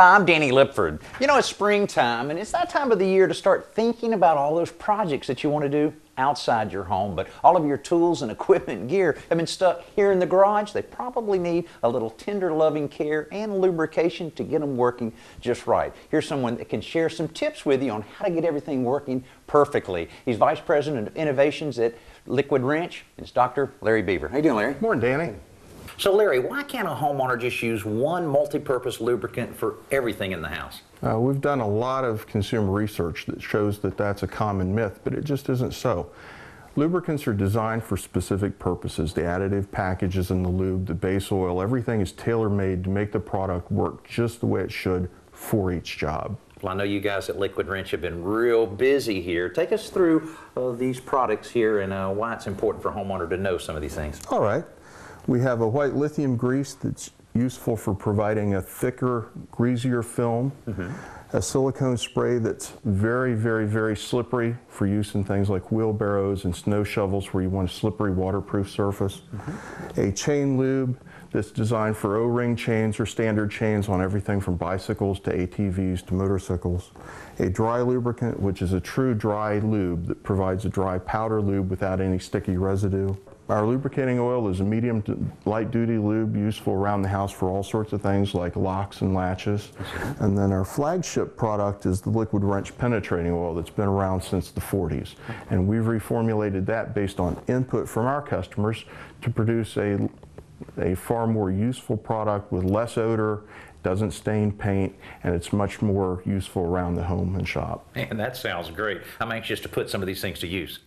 Hi, I'm Danny Lipford. You know, it's springtime, and it's that time of the year to start thinking about all those projects that you want to do outside your home, but all of your tools and equipment and gear have been stuck here in the garage. They probably need a little tender loving care and lubrication to get them working just right. Here's someone that can share some tips with you on how to get everything working perfectly. He's Vice President of Innovations at Liquid Wrench. It's Dr. Larry Beaver. How you doing, Larry? Morning, Danny. So Larry, why can't a homeowner just use one multi-purpose lubricant for everything in the house? We've done a lot of consumer research that shows that that's a common myth, but it just isn't so. Lubricants are designed for specific purposes. The additive packages in the lube, the base oil, everything is tailor-made to make the product work just the way it should for each job. Well, I know you guys at Liquid Wrench have been real busy here. Take us through these products here and why it's important for a homeowner to know some of these things. All right. We have a white lithium grease that's useful for providing a thicker, greasier film. A silicone spray that's very, very, very slippery for use in things like wheelbarrows and snow shovels where you want a slippery, waterproof surface. A chain lube that's designed for O-ring chains or standard chains on everything from bicycles to ATVs to motorcycles. A dry lubricant, which is a true dry lube that provides a dry powder lube without any sticky residue. Our lubricating oil is a medium to light duty lube useful around the house for all sorts of things like locks and latches. And then our flagship product is the Liquid Wrench penetrating oil that's been around since the 40s. And we've reformulated that based on input from our customers to produce a far more useful product with less odor, doesn't stain paint, and it's much more useful around the home and shop. Man, that sounds great. I'm anxious to put some of these things to use.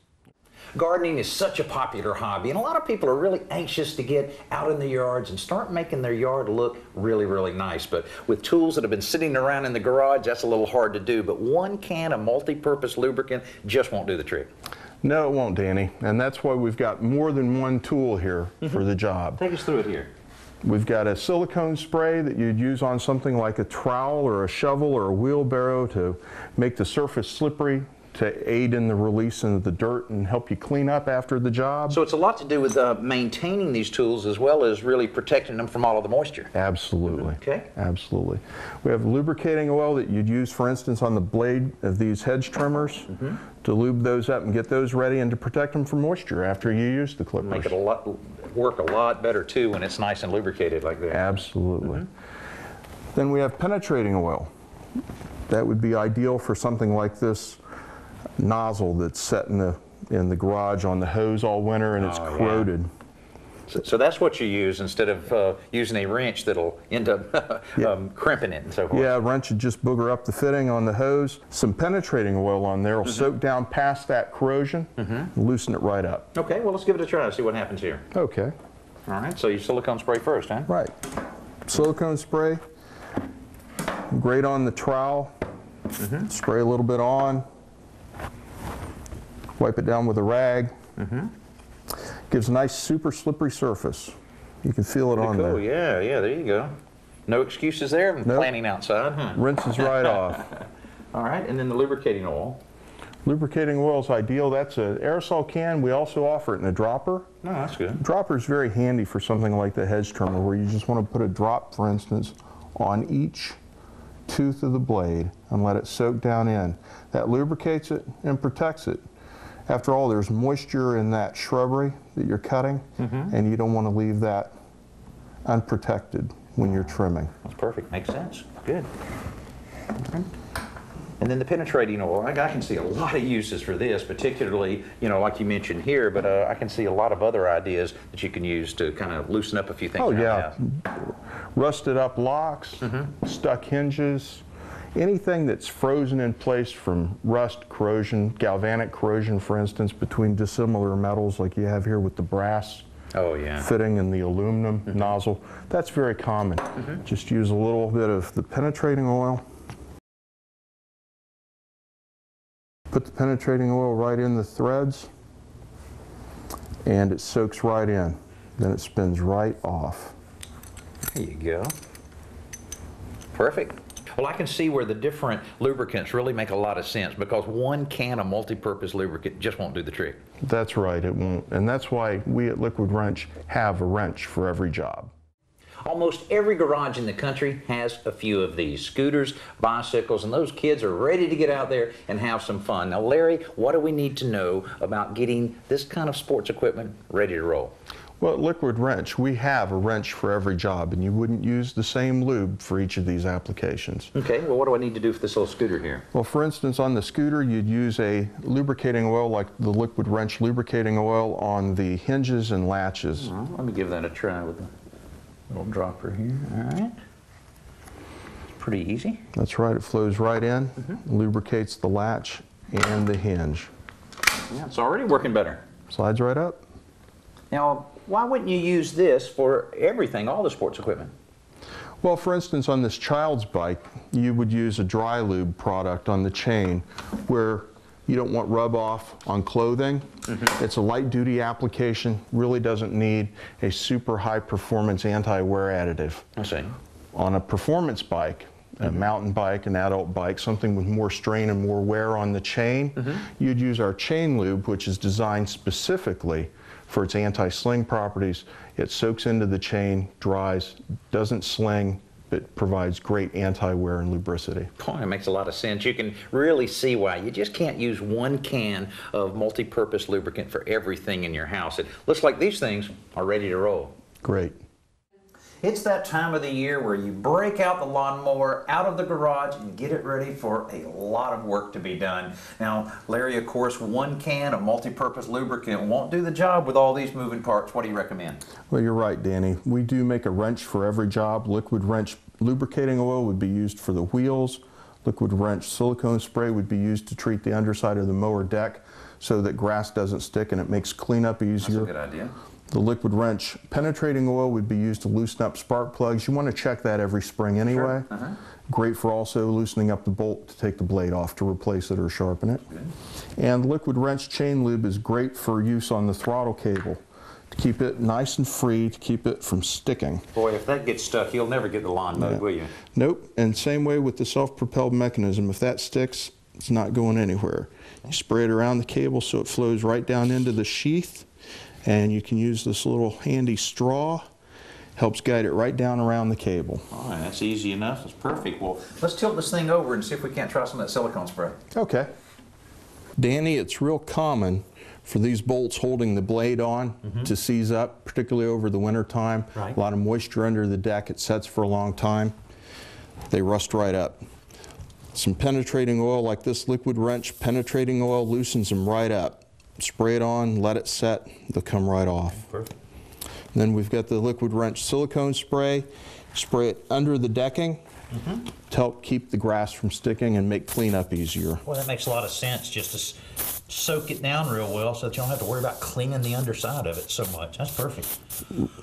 Gardening is such a popular hobby, and a lot of people are really anxious to get out in the yards and start making their yard look really, really nice. But with tools that have been sitting around in the garage, that's a little hard to do. But one can of multi-purpose lubricant just won't do the trick. No, it won't, Danny. And that's why we've got more than one tool here for the job. Take us through it here. We've got a silicone spray that you'd use on something like a trowel or a shovel or a wheelbarrow to make the surface slippery, to aid in the release of the dirt and help you clean up after the job. So it's a lot to do with maintaining these tools as well as really protecting them from all of the moisture. Absolutely. Okay. Absolutely. We have lubricating oil that you'd use, for instance, on the blade of these hedge trimmers to lube those up and get those ready and to protect them from moisture after you use the clippers. Make it work a lot better too when it's nice and lubricated like that. Absolutely. Then we have penetrating oil. That would be ideal for something like this nozzle that's set in the garage on the hose all winter and it's corroded. So that's what you use instead of using a wrench that'll end up crimping it and so forth. Yeah, a wrench would just booger up the fitting on the hose. Some penetrating oil on there will soak down past that corrosion and loosen it right up. Okay, well let's give it a try and see what happens here. Okay. All right, so you silicone spray first, huh? Right. Silicone spray, grate on the trowel, spray a little bit on, wipe it down with a rag. Gives a nice super slippery surface. You can feel it on there. Yeah, there you go. No excuses there when planning outside, huh? Rinses right off. All right, and then the lubricating oil. Lubricating oil is ideal. That's an aerosol can. We also offer it in a dropper. Oh, that's good. Dropper is very handy for something like the hedge trimmer where you just want to put a drop, for instance, on each tooth of the blade and let it soak down in. That lubricates it and protects it. After all, there's moisture in that shrubbery that you're cutting, and you don't want to leave that unprotected when you're trimming. That's perfect. Makes sense. Good. And then the penetrating oil, I can see a lot of uses for this, particularly, you know, like you mentioned here, but I can see a lot of other ideas that you can use to kind of loosen up a few things. Oh, yeah. Rusted up locks, stuck hinges, anything that's frozen in place from rust, corrosion, galvanic corrosion, for instance, between dissimilar metals like you have here with the brass fitting and the aluminum nozzle. That's very common. Just use a little bit of the penetrating oil. Put the penetrating oil right in the threads and it soaks right in. Then it spins right off. There you go. Perfect. Well, I can see where the different lubricants really make a lot of sense because one can of multi-purpose lubricant just won't do the trick. That's right, it won't. And that's why we at Liquid Wrench have a wrench for every job. Almost every garage in the country has a few of these scooters, bicycles, and those kids are ready to get out there and have some fun. Now, Larry, what do we need to know about getting this kind of sports equipment ready to roll? Well, at Liquid Wrench, we have a wrench for every job, and you wouldn't use the same lube for each of these applications. Okay, well, what do I need to do for this little scooter here? Well, for instance, on the scooter, you'd use a lubricating oil like the Liquid Wrench lubricating oil on the hinges and latches. Well, let me give that a try with the little dropper here. All right. Pretty easy. That's right, it flows right in, lubricates the latch and the hinge. Yeah, it's already working better. Slides right up. Now, why wouldn't you use this for everything, all the sports equipment? Well, for instance, on this child's bike, you would use a dry lube product on the chain where you don't want rub off on clothing. It's a light duty application, really doesn't need a super high performance anti-wear additive. I see. On a performance bike, a mountain bike, an adult bike, something with more strain and more wear on the chain, you'd use our chain lube, which is designed specifically for its anti-sling properties. It soaks into the chain, dries, doesn't sling, but provides great anti-wear and lubricity. Oh, it makes a lot of sense. You can really see why. You just can't use one can of multi-purpose lubricant for everything in your house. It looks like these things are ready to roll. Great. It's that time of the year where you break out the lawnmower out of the garage and get it ready for a lot of work to be done. Now, Larry, of course, one can of multi-purpose lubricant won't do the job with all these moving parts. What do you recommend? Well, you're right, Danny. We do make a wrench for every job. Liquid Wrench lubricating oil would be used for the wheels. Liquid Wrench silicone spray would be used to treat the underside of the mower deck so that grass doesn't stick and it makes cleanup easier. That's a good idea. The Liquid Wrench penetrating oil would be used to loosen up spark plugs. You want to check that every spring anyway. Sure. Great for also loosening up the bolt to take the blade off to replace it or sharpen it. Good. And Liquid Wrench chain lube is great for use on the throttle cable to keep it nice and free, to keep it from sticking. Boy, if that gets stuck, you'll never get the lawn mowed, will you? Nope, and same way with the self-propelled mechanism. If that sticks, it's not going anywhere. You spray it around the cable so it flows right down into the sheath, and you can use this little handy straw. Helps guide it right down around the cable. All right, that's easy enough. That's perfect. Well, let's tilt this thing over and see if we can't try some of that silicone spray. Okay. Danny, it's real common for these bolts holding the blade on to seize up, particularly over the winter time. Right. A lot of moisture under the deck. It sets for a long time. They rust right up. Some penetrating oil like this Liquid Wrench penetrating oil loosens them right up. Spray it on, let it set, they'll come right off. Perfect. And then we've got the Liquid Wrench silicone spray. Spray it under the decking to help keep the grass from sticking and make cleanup easier. Well, that makes a lot of sense, just to soak it down real well so that you don't have to worry about cleaning the underside of it so much. That's perfect.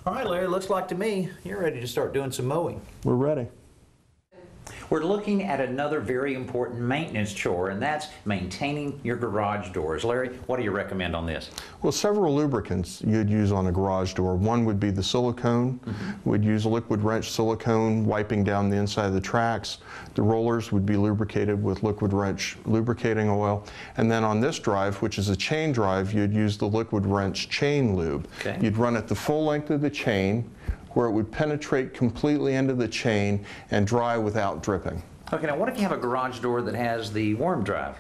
All right, Larry, looks like to me you're ready to start doing some mowing. We're ready. We're looking at another very important maintenance chore, and that's maintaining your garage doors. Larry, what do you recommend on this? Well, several lubricants you'd use on a garage door. One would be the silicone. We'd use a Liquid Wrench silicone wiping down the inside of the tracks. The rollers would be lubricated with Liquid Wrench lubricating oil. And then on this drive, which is a chain drive, you'd use the Liquid Wrench chain lube. Okay. You'd run it the full length of the chain, where it would penetrate completely into the chain and dry without dripping. Okay, now what if you have a garage door that has the worm drive?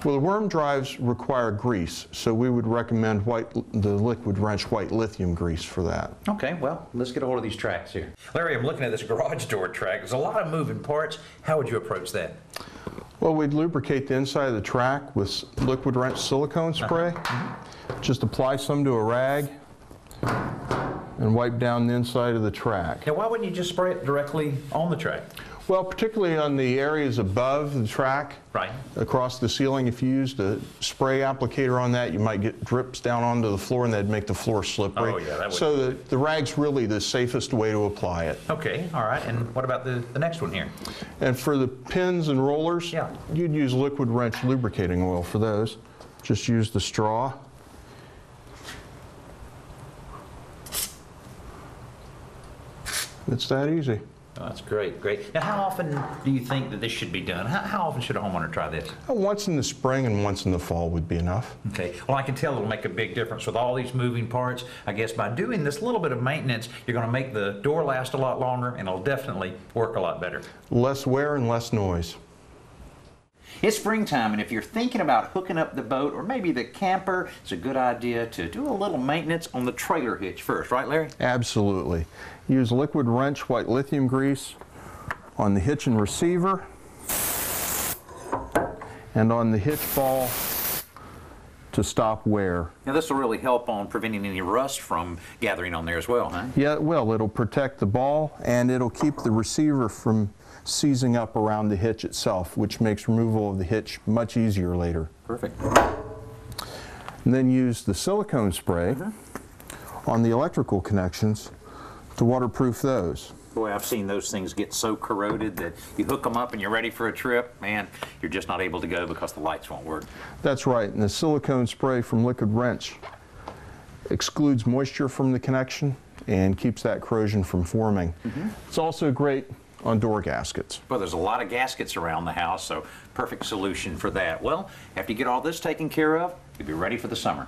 Well, the worm drives require grease, so we would recommend the Liquid Wrench white lithium grease for that. Okay, well, let's get a hold of these tracks here. Larry, I'm looking at this garage door track. There's a lot of moving parts. How would you approach that? Well, we'd lubricate the inside of the track with Liquid Wrench silicone spray. Just apply some to a rag and wipe down the inside of the track. Now, why wouldn't you just spray it directly on the track? Well, particularly on the areas above the track, Right. across the ceiling, if you used a spray applicator on that, you might get drips down onto the floor and that'd make the floor slippery. Oh, yeah, that would. So the rag's really the safest way to apply it. Okay, all right. And what about the next one here? And for the pins and rollers, Yeah. you'd use Liquid Wrench lubricating oil for those. Just use the straw. It's that easy. Oh, that's great, great. Now, how often do you think that this should be done? How often should a homeowner try this? Once in the spring and once in the fall would be enough. Okay, well, I can tell it'll make a big difference with all these moving parts. I guess by doing this little bit of maintenance, you're going to make the door last a lot longer, and it'll definitely work a lot better. Less wear and less noise. It's springtime, and if you're thinking about hooking up the boat or maybe the camper, it's a good idea to do a little maintenance on the trailer hitch first, right, Larry? Absolutely. Use liquid wrench white lithium grease on the hitch and receiver and on the hitch ball to stop wear. Now, this will really help on preventing any rust from gathering on there as well, huh? Yeah, it will. It'll protect the ball and it'll keep the receiver from seizing up around the hitch itself, which makes removal of the hitch much easier later. Perfect. And then use the silicone spray on the electrical connections to waterproof those. Boy, I've seen those things get so corroded that you hook them up and you're ready for a trip, man, you're just not able to go because the lights won't work. That's right, and the silicone spray from Liquid Wrench excludes moisture from the connection and keeps that corrosion from forming. It's also great on door gaskets. Well, there's a lot of gaskets around the house, so perfect solution for that. Well, after you get all this taken care of, you'll be ready for the summer.